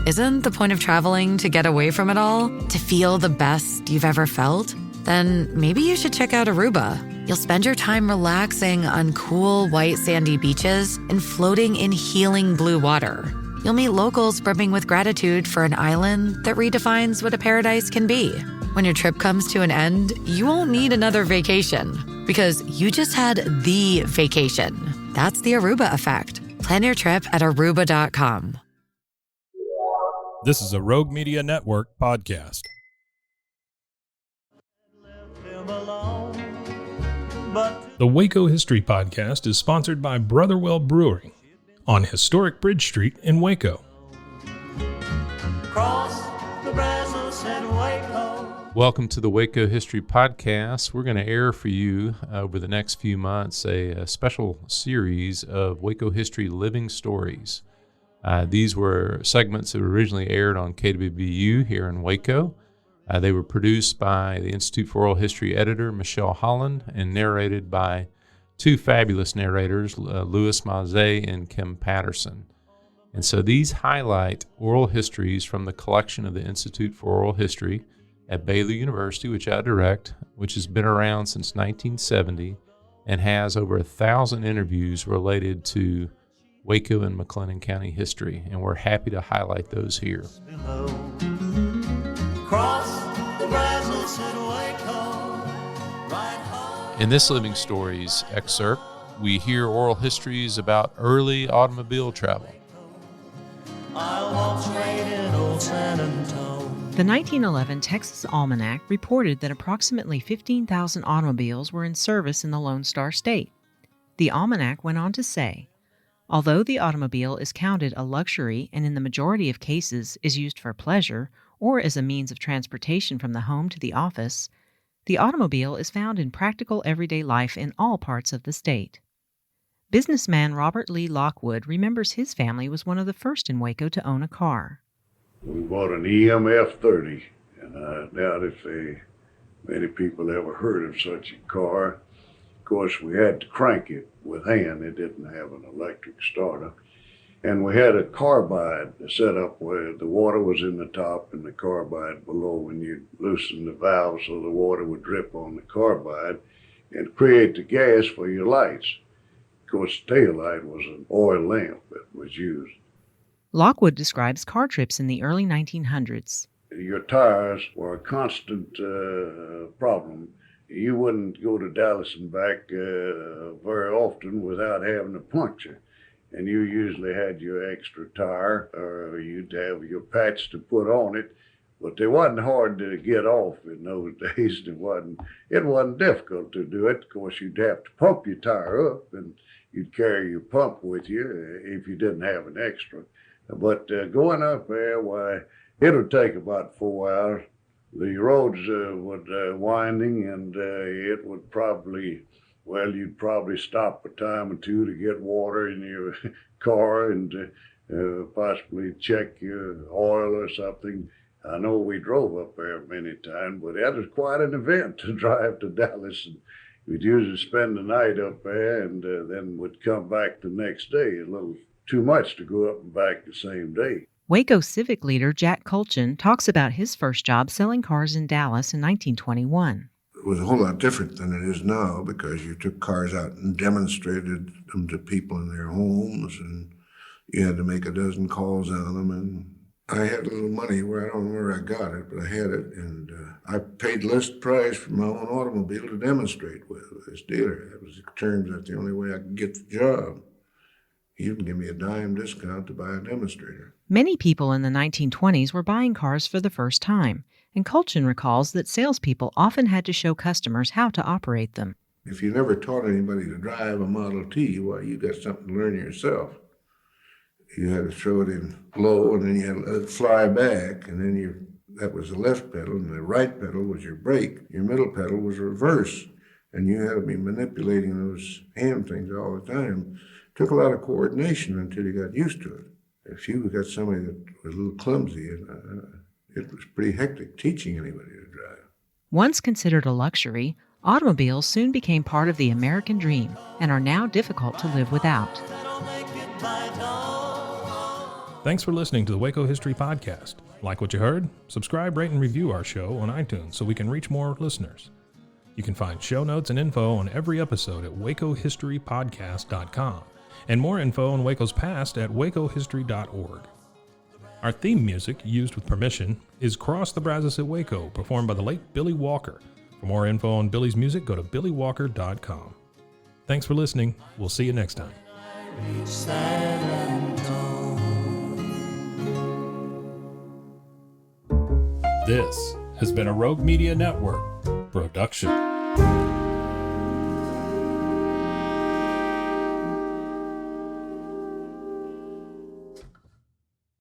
Isn't the point of traveling to get away from it all? To feel the best you've ever felt? Then maybe you should check out Aruba. You'll spend your time relaxing on cool, white, sandy beaches and floating in healing blue water. You'll meet locals brimming with gratitude for an island that redefines what a paradise can be. When your trip comes to an end, you won't need another vacation because you just had the vacation. That's the Aruba effect. Plan your trip at Aruba.com. This is a Rogue Media Network podcast. The Waco History Podcast is sponsored by Brotherwell Brewing on Historic Bridge Street in Waco. Welcome to the Waco History Podcast. We're going to air for you over the next few months a special series of Waco History Living Stories. These were segments that were originally aired on KWBU here in Waco. They were produced by the Institute for Oral History editor, Michelle Holland, and narrated by two fabulous narrators, Louis Maze and Kim Patterson. And so these highlight oral histories from the collection of the Institute for Oral History at Baylor University, which I direct, which has been around since 1970 and has over 1,000 interviews related to Waco and McLennan County history, and we're happy to highlight those here. In this Living Stories excerpt, we hear oral histories about early automobile travel. The 1911 Texas Almanac reported that approximately 15,000 automobiles were in service in the Lone Star State. The Almanac went on to say, although the automobile is counted a luxury and in the majority of cases is used for pleasure or as a means of transportation from the home to the office, the automobile is found in practical everyday life in all parts of the state. Businessman Robert Lee Lockwood remembers his family was one of the first in Waco to own a car. We bought an EMF 30, and I doubt if many people ever heard of such a car. Of course, we had to crank it with hand. It didn't have an electric starter. And we had a carbide set up where the water was in the top and the carbide below, and you'd loosen the valve so the water would drip on the carbide and create the gas for your lights. Of course, the taillight was an oil lamp that was used. Lockwood describes car trips in the early 1900s. Your tires were a constant problem. You wouldn't go to Dallas and back very often without having a puncture. And you usually had your extra tire, or you'd have your patch to put on it. But they wasn't hard to get off in those days. It wasn't difficult to do it. Of course, you'd have to pump your tire up, and you'd carry your pump with you if you didn't have an extra. But going up there, why, it would take about 4 hours. The roads would winding, and it would probably, well, you'd probably stop a time or two to get water in your car and possibly check your oil or something. I know we drove up there many times, but that was quite an event to drive to Dallas. And we'd usually spend the night up there and then would come back the next day. A little too much to go up and back the same day. Waco civic leader Jack Colchin talks about his first job selling cars in Dallas in 1921. It was a whole lot different than it is now because you took cars out and demonstrated them to people in their homes, and you had to make a dozen calls on them. And I had a little money where I don't know where I got it, but I had it, and I paid list price for my own automobile to demonstrate with this dealer. It was terms that the only way I could get the job. He would give me a dime discount to buy a demonstrator. Many people in the 1920s were buying cars for the first time, and Colchin recalls that salespeople often had to show customers how to operate them. If you never taught anybody to drive a Model T, well, you got something to learn yourself. You had to throw it in low, and then you had to let it fly back, and then that was the left pedal, and the right pedal was your brake. Your middle pedal was reverse, and you had to be manipulating those hand things all the time. It took a lot of coordination until you got used to it. If you got somebody that was a little clumsy, it was pretty hectic teaching anybody to drive. Once considered a luxury, automobiles soon became part of the American dream and are now difficult to live without. Thanks for listening to the Waco History Podcast. Like what you heard? Subscribe, rate, and review our show on iTunes so we can reach more listeners. You can find show notes and info on every episode at wacohistorypodcast.com, and more info on Waco's past at wacohistory.org. Our theme music, used with permission, is Cross the Brazos at Waco, performed by the late Billy Walker. For more info on Billy's music, go to billywalker.com. Thanks for listening. We'll see you next time. This has been a Rogue Media Network production.